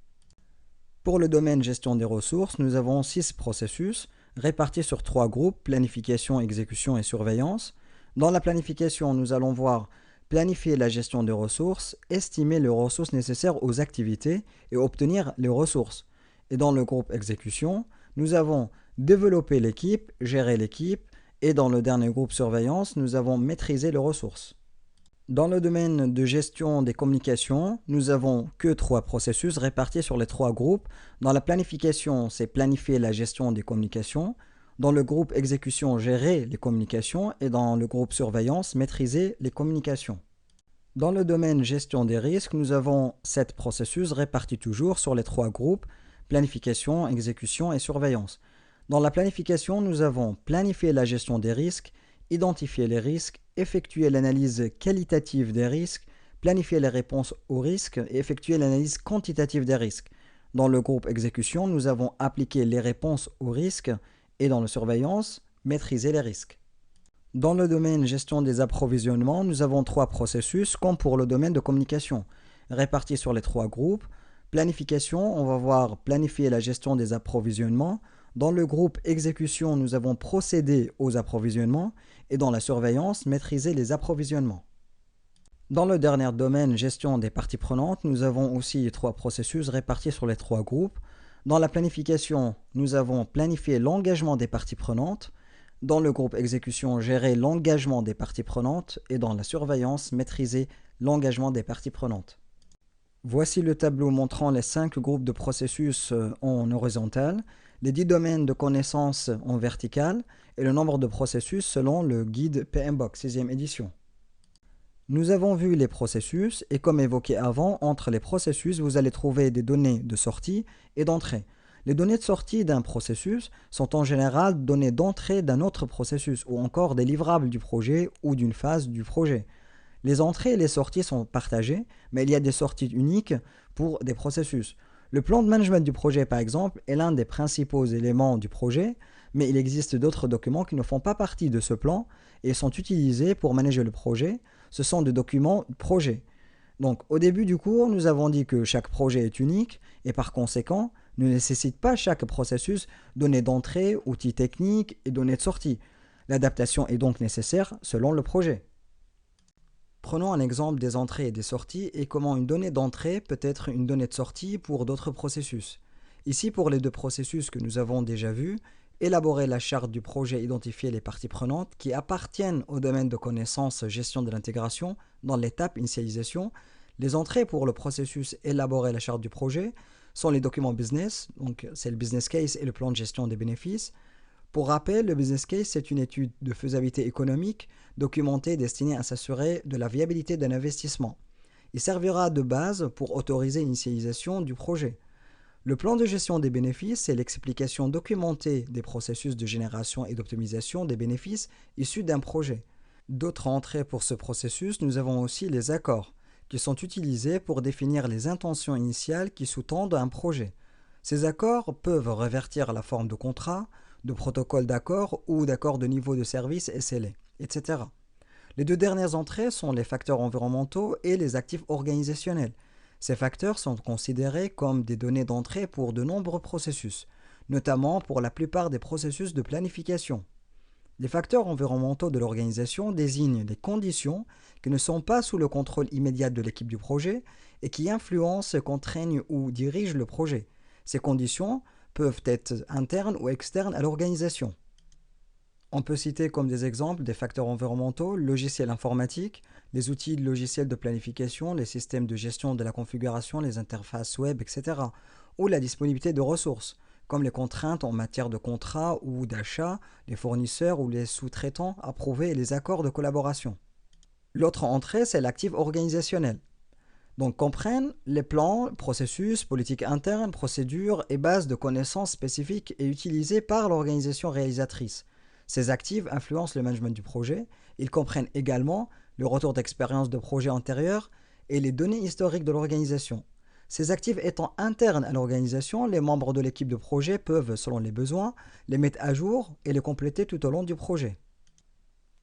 Pour le domaine gestion des ressources, nous avons 6 processus répartis sur 3 groupes, planification, exécution et surveillance. Dans la planification, nous allons voir planifier la gestion des ressources, estimer les ressources nécessaires aux activités et obtenir les ressources. Et dans le groupe exécution, nous avons développer l'équipe, gérer l'équipe, et dans le dernier groupe surveillance, nous avons maîtrisé les ressources. Dans le domaine de gestion des communications, nous avons que 3 processus répartis sur les 3 groupes. Dans la planification, c'est planifier la gestion des communications. Dans le groupe exécution, gérer les communications. Et dans le groupe surveillance, maîtriser les communications. Dans le domaine gestion des risques, nous avons 7 processus répartis toujours sur les 3 groupes, planification, exécution et surveillance. Dans la planification, nous avons planifié la gestion des risques, identifier les risques, effectuer l'analyse qualitative des risques, planifier les réponses aux risques et effectuer l'analyse quantitative des risques. Dans le groupe exécution, nous avons appliqué les réponses aux risques et dans la surveillance, maîtriser les risques. Dans le domaine gestion des approvisionnements, nous avons 3 processus comme pour le domaine de communication, répartis sur les 3 groupes. Planification, on va voir planifier la gestion des approvisionnements. Dans le groupe exécution, nous avons procédé aux approvisionnements et dans la surveillance, maîtriser les approvisionnements. Dans le dernier domaine, gestion des parties prenantes, nous avons aussi 3 processus répartis sur les 3 groupes. Dans la planification, nous avons planifié l'engagement des parties prenantes. Dans le groupe exécution, gérer l'engagement des parties prenantes et dans la surveillance, maîtriser l'engagement des parties prenantes. Voici le tableau montrant les 5 groupes de processus en horizontal, les 10 domaines de connaissances en vertical et le nombre de processus selon le guide PMBOK 6e édition. Nous avons vu les processus et comme évoqué avant, entre les processus, vous allez trouver des données de sortie et d'entrée. Les données de sortie d'un processus sont en général données d'entrée d'un autre processus ou encore des livrables du projet ou d'une phase du projet. Les entrées et les sorties sont partagées, mais il y a des sorties uniques pour des processus. Le plan de management du projet, par exemple, est l'un des principaux éléments du projet, mais il existe d'autres documents qui ne font pas partie de ce plan et sont utilisés pour manager le projet. Ce sont des documents projet. Donc, au début du cours, nous avons dit que chaque projet est unique et par conséquent, ne nécessite pas chaque processus données d'entrée, outils techniques et données de sortie. L'adaptation est donc nécessaire selon le projet. Prenons un exemple des entrées et des sorties et comment une donnée d'entrée peut être une donnée de sortie pour d'autres processus. Ici, pour les 2 processus que nous avons déjà vus, élaborer la charte du projet, identifier les parties prenantes qui appartiennent au domaine de connaissances gestion de l'intégration dans l'étape initialisation. Les entrées pour le processus élaborer la charte du projet sont les documents business, donc c'est le business case et le plan de gestion des bénéfices. Pour rappel, le business case, c'est une étude de faisabilité économique documentée destinée à s'assurer de la viabilité d'un investissement. Il servira de base pour autoriser l'initialisation du projet. Le plan de gestion des bénéfices, c'est l'explication documentée des processus de génération et d'optimisation des bénéfices issus d'un projet. D'autres entrées pour ce processus, nous avons aussi les accords, qui sont utilisés pour définir les intentions initiales qui sous-tendent un projet. Ces accords peuvent revêtir la forme de contrat, de protocole d'accord ou d'accord de niveau de service SLA, etc. Les 2 dernières entrées sont les facteurs environnementaux et les actifs organisationnels. Ces facteurs sont considérés comme des données d'entrée pour de nombreux processus, notamment pour la plupart des processus de planification. Les facteurs environnementaux de l'organisation désignent les conditions qui ne sont pas sous le contrôle immédiat de l'équipe du projet et qui influencent, contraignent ou dirigent le projet. Ces conditions peuvent être internes ou externes à l'organisation. On peut citer comme des exemples des facteurs environnementaux, le logiciel informatique, les outils de logiciels de planification, les systèmes de gestion de la configuration, les interfaces web, etc. ou la disponibilité de ressources, comme les contraintes en matière de contrat ou d'achat, les fournisseurs ou les sous-traitants approuvés et les accords de collaboration. L'autre entrée, c'est l'actif organisationnel. Donc comprennent les plans, processus, politiques internes, procédures et bases de connaissances spécifiques et utilisées par l'organisation réalisatrice. Ces actifs influencent le management du projet. Ils comprennent également le retour d'expérience de projets antérieurs et les données historiques de l'organisation. Ces actifs étant internes à l'organisation, les membres de l'équipe de projet peuvent, selon les besoins, les mettre à jour et les compléter tout au long du projet.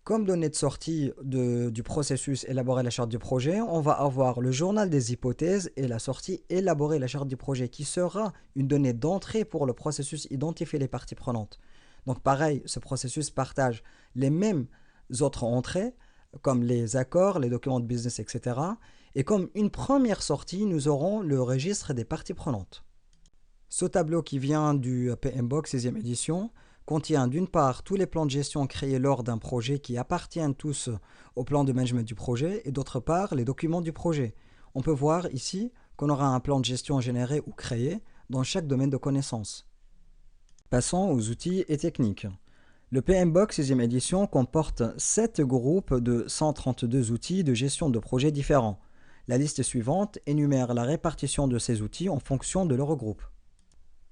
Comme données de sortie du processus élaborer la charte du projet, on va avoir le journal des hypothèses et la sortie élaborer la charte du projet qui sera une donnée d'entrée pour le processus identifier les parties prenantes. Donc pareil, ce processus partage les mêmes autres entrées comme les accords, les documents de business, etc. Et comme une première sortie, nous aurons le registre des parties prenantes. Ce tableau qui vient du PMBOK 16e édition contient d'une part tous les plans de gestion créés lors d'un projet qui appartiennent tous au plan de management du projet et d'autre part les documents du projet. On peut voir ici qu'on aura un plan de gestion généré ou créé dans chaque domaine de connaissances. Passons aux outils et techniques. Le PMBOK 16e édition comporte 7 groupes de 132 outils de gestion de projets différents. La liste suivante énumère la répartition de ces outils en fonction de leur groupe.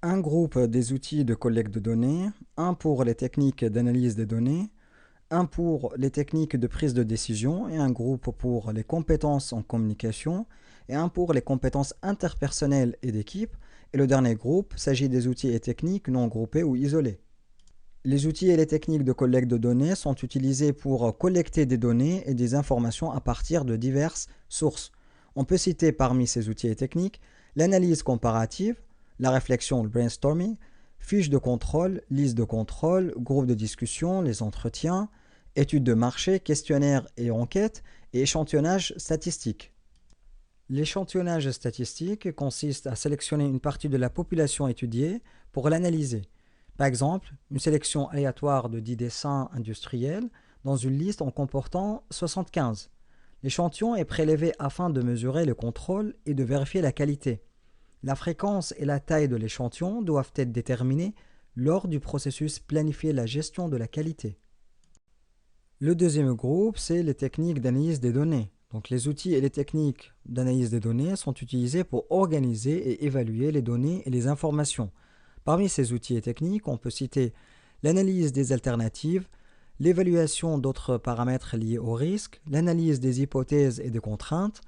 Un groupe des outils de collecte de données, un pour les techniques d'analyse des données, un pour les techniques de prise de décision et un groupe pour les compétences en communication et un pour les compétences interpersonnelles et d'équipe. Et le dernier groupe s'agit des outils et techniques non groupés ou isolés. Les outils et les techniques de collecte de données sont utilisés pour collecter des données et des informations à partir de diverses sources. On peut citer parmi ces outils et techniques l'analyse comparative, la réflexion, le brainstorming, fiches de contrôle, liste de contrôle, groupe de discussion, les entretiens, études de marché, questionnaires et enquêtes et échantillonnage statistique. L'échantillonnage statistique consiste à sélectionner une partie de la population étudiée pour l'analyser. Par exemple, une sélection aléatoire de 10 dessins industriels dans une liste en comportant 75. L'échantillon est prélevé afin de mesurer le contrôle et de vérifier la qualité. La fréquence et la taille de l'échantillon doivent être déterminées lors du processus planifier la gestion de la qualité. Le deuxième groupe, c'est les techniques d'analyse des données. Donc les outils et les techniques d'analyse des données sont utilisés pour organiser et évaluer les données et les informations. Parmi ces outils et techniques, on peut citer l'analyse des alternatives, l'évaluation d'autres paramètres liés au risque, l'analyse des hypothèses et des contraintes,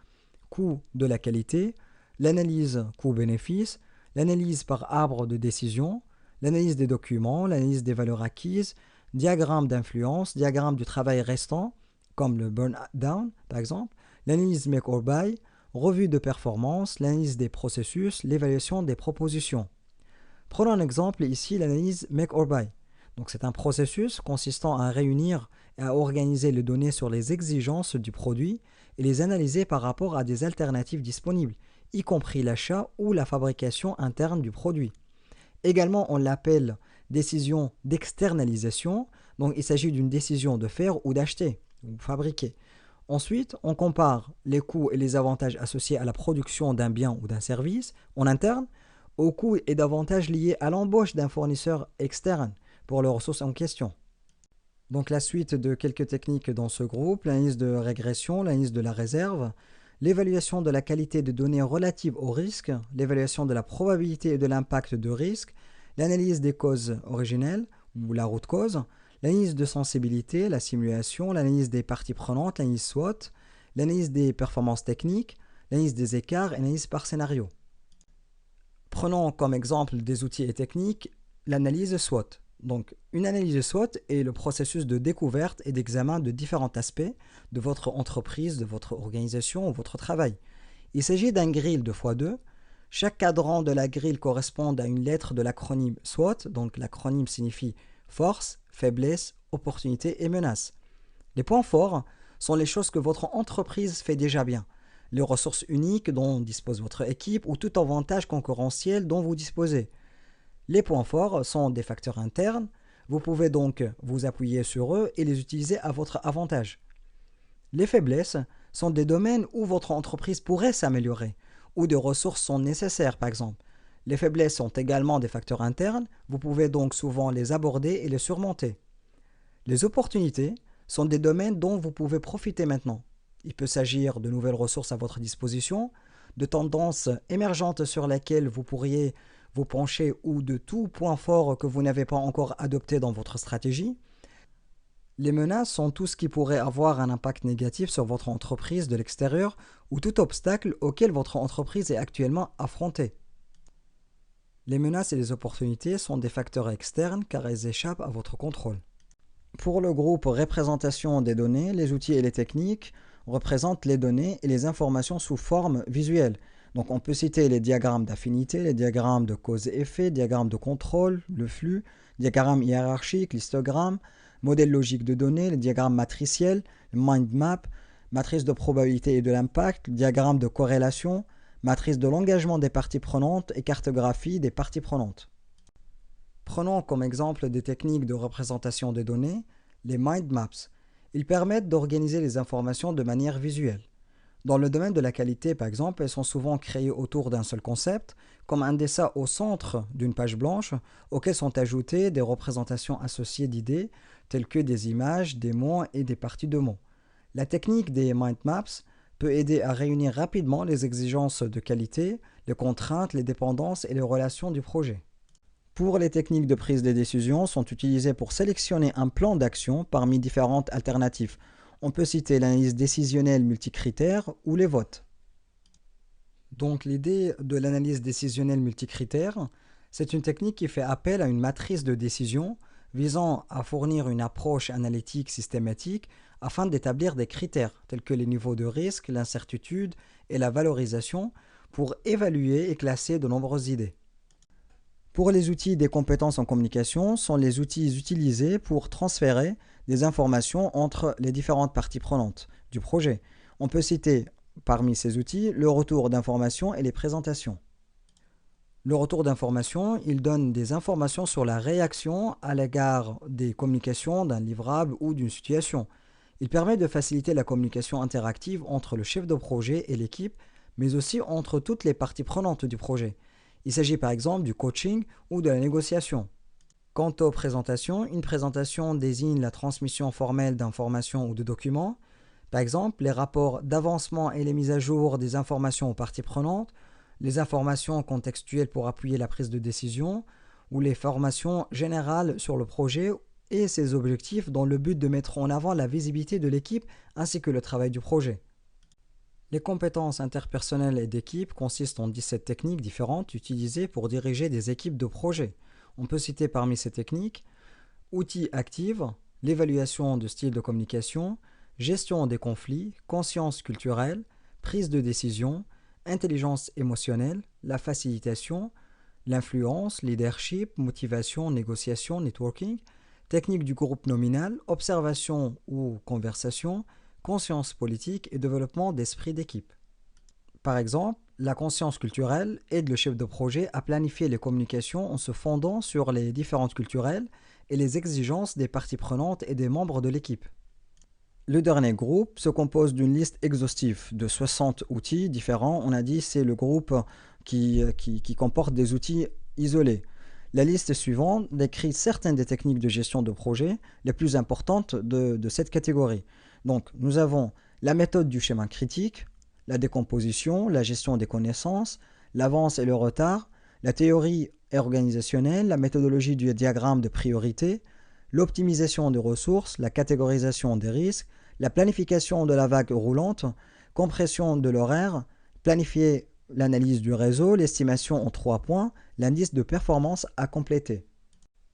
coût de la qualité, l'analyse coût-bénéfice, l'analyse par arbre de décision, l'analyse des documents, l'analyse des valeurs acquises, diagramme d'influence, diagramme du travail restant, comme le burn-down par exemple, l'analyse make or buy, revue de performance, l'analyse des processus, l'évaluation des propositions. Prenons un exemple ici, l'analyse make or buy. Donc c'est un processus consistant à réunir et à organiser les données sur les exigences du produit et les analyser par rapport à des alternatives disponibles, y compris l'achat ou la fabrication interne du produit. Également, on l'appelle décision d'externalisation, donc il s'agit d'une décision de faire ou d'acheter ou fabriquer. Ensuite, on compare les coûts et les avantages associés à la production d'un bien ou d'un service en interne aux coûts et d'avantages liés à l'embauche d'un fournisseur externe pour les ressources en question. Donc la suite de quelques techniques dans ce groupe, l'analyse de régression, l'analyse de la réserve, l'évaluation de la qualité de données relatives au risque, l'évaluation de la probabilité et de l'impact de risque, l'analyse des causes originelles ou la root cause, l'analyse de sensibilité, la simulation, l'analyse des parties prenantes, l'analyse SWOT, l'analyse des performances techniques, l'analyse des écarts et l'analyse par scénario. Prenons comme exemple des outils et techniques l'analyse SWOT. Donc, une analyse SWOT est le processus de découverte et d'examen de différents aspects de votre entreprise, de votre organisation ou votre travail. Il s'agit d'un grill de x2. Chaque cadran de la grille correspond à une lettre de l'acronyme SWOT. Donc, l'acronyme signifie force, faiblesse, opportunité et menace. Les points forts sont les choses que votre entreprise fait déjà bien, les ressources uniques dont dispose votre équipe ou tout avantage concurrentiel dont vous disposez. Les points forts sont des facteurs internes, vous pouvez donc vous appuyer sur eux et les utiliser à votre avantage. Les faiblesses sont des domaines où votre entreprise pourrait s'améliorer, où des ressources sont nécessaires par exemple. Les faiblesses sont également des facteurs internes, vous pouvez donc souvent les aborder et les surmonter. Les opportunités sont des domaines dont vous pouvez profiter maintenant. Il peut s'agir de nouvelles ressources à votre disposition, de tendances émergentes sur lesquelles vous pourriez vous pencher ou de tout point fort que vous n'avez pas encore adopté dans votre stratégie. Les menaces sont tout ce qui pourrait avoir un impact négatif sur votre entreprise de l'extérieur ou tout obstacle auquel votre entreprise est actuellement affrontée. Les menaces et les opportunités sont des facteurs externes car elles échappent à votre contrôle. Pour le groupe représentation des données, les outils et les techniques représentent les données et les informations sous forme visuelle. Donc on peut citer les diagrammes d'affinité, les diagrammes de cause et effet, diagrammes de contrôle, le flux, diagrammes hiérarchiques, l'histogramme, modèle logique de données, le diagramme matriciel, le mind map, matrice de probabilité et de l'impact, le diagramme de corrélation, matrice de l'engagement des parties prenantes et cartographie des parties prenantes. Prenons comme exemple des techniques de représentation des données, les mind maps. Ils permettent d'organiser les informations de manière visuelle. Dans le domaine de la qualité, par exemple, elles sont souvent créées autour d'un seul concept, comme un dessin au centre d'une page blanche, auquel sont ajoutées des représentations associées d'idées, telles que des images, des mots et des parties de mots. La technique des mind maps peut aider à réunir rapidement les exigences de qualité, les contraintes, les dépendances et les relations du projet. Pour les techniques de prise de décision sont utilisées pour sélectionner un plan d'action parmi différentes alternatives. On peut citer l'analyse décisionnelle multicritère ou les votes. Donc l'idée de l'analyse décisionnelle multicritère, c'est une technique qui fait appel à une matrice de décision visant à fournir une approche analytique systématique afin d'établir des critères tels que les niveaux de risque, l'incertitude et la valorisation pour évaluer et classer de nombreuses idées. Pour les outils des compétences en communication sont les outils utilisés pour transférer des informations entre les différentes parties prenantes du projet. On peut citer parmi ces outils le retour d'informations et les présentations. Le retour d'informations, il donne des informations sur la réaction à l'égard des communications d'un livrable ou d'une situation. Il permet de faciliter la communication interactive entre le chef de projet et l'équipe, mais aussi entre toutes les parties prenantes du projet. Il s'agit par exemple du coaching ou de la négociation. Quant aux présentations, une présentation désigne la transmission formelle d'informations ou de documents. Par exemple, les rapports d'avancement et les mises à jour des informations aux parties prenantes, les informations contextuelles pour appuyer la prise de décision, ou les formations générales sur le projet et ses objectifs dans le but de mettre en avant la visibilité de l'équipe ainsi que le travail du projet. Les compétences interpersonnelles et d'équipe consistent en 17 techniques différentes utilisées pour diriger des équipes de projet. On peut citer parmi ces techniques outils actifs, l'évaluation de style de communication, gestion des conflits, conscience culturelle, prise de décision, intelligence émotionnelle, la facilitation, l'influence, leadership, motivation, négociation, networking, technique du groupe nominal, observation ou conversation, conscience politique et développement d'esprit d'équipe. Par exemple, la conscience culturelle aide le chef de projet à planifier les communications en se fondant sur les différentes culturelles et les exigences des parties prenantes et des membres de l'équipe. Le dernier groupe se compose d'une liste exhaustive de 60 outils différents. On a dit c'est le groupe qui comporte des outils isolés. La liste suivante décrit certaines des techniques de gestion de projet les plus importantes de cette catégorie. Donc, nous avons la méthode du schéma critique, la décomposition, la gestion des connaissances, l'avance et le retard, la théorie organisationnelle, la méthodologie du diagramme de priorité, l'optimisation des ressources, la catégorisation des risques, la planification de la vague roulante, compression de l'horaire, planifier l'analyse du réseau, l'estimation en 3 points, l'indice de performance à compléter.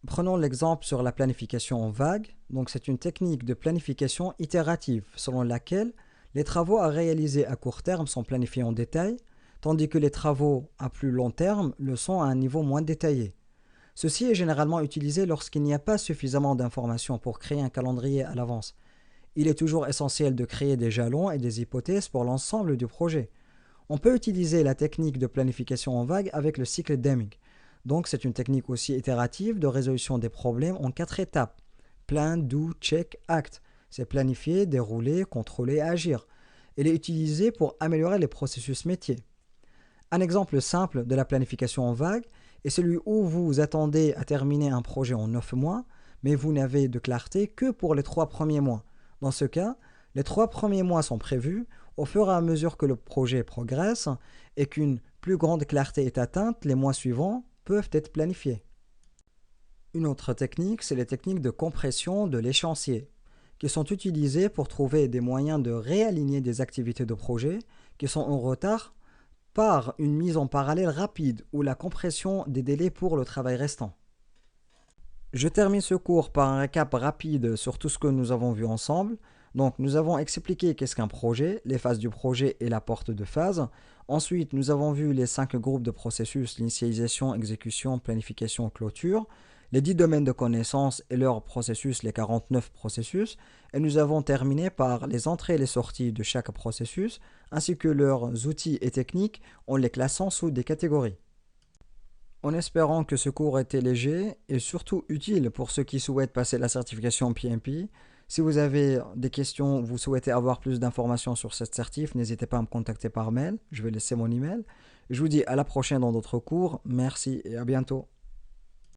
Prenons l'exemple sur la planification en vague. Donc, c'est une technique de planification itérative selon laquelle les travaux à réaliser à court terme sont planifiés en détail, tandis que les travaux à plus long terme le sont à un niveau moins détaillé. Ceci est généralement utilisé lorsqu'il n'y a pas suffisamment d'informations pour créer un calendrier à l'avance. Il est toujours essentiel de créer des jalons et des hypothèses pour l'ensemble du projet. On peut utiliser la technique de planification en vague avec le cycle Deming. Donc c'est une technique aussi itérative de résolution des problèmes en 4 étapes. Plan, do, check, act. C'est planifier, dérouler, contrôler et agir. Elle est utilisée pour améliorer les processus métiers. Un exemple simple de la planification en vague est celui où vous vous attendez à terminer un projet en 9 mois, mais vous n'avez de clarté que pour les 3 premiers mois. Dans ce cas, les 3 premiers mois sont prévus au fur et à mesure que le projet progresse et qu'une plus grande clarté est atteinte, les mois suivants peuvent être planifiés. Une autre technique, c'est les techniques de compression de l'échéancier, qui sont utilisées pour trouver des moyens de réaligner des activités de projet qui sont en retard par une mise en parallèle rapide ou la compression des délais pour le travail restant. Je termine ce cours par un récap rapide sur tout ce que nous avons vu ensemble. Donc, nous avons expliqué qu'est-ce qu'un projet, les phases du projet et la porte de phase. Ensuite, nous avons vu les 5 groupes de processus, l'initialisation, exécution, planification, clôture, les 10 domaines de connaissances et leurs processus, les 49 processus, et nous avons terminé par les entrées et les sorties de chaque processus, ainsi que leurs outils et techniques en les classant sous des catégories. En espérant que ce cours était léger et surtout utile pour ceux qui souhaitent passer la certification PMP, si vous avez des questions ou vous souhaitez avoir plus d'informations sur cette certif, n'hésitez pas à me contacter par mail, je vais laisser mon email. Je vous dis à la prochaine dans d'autres cours, merci et à bientôt.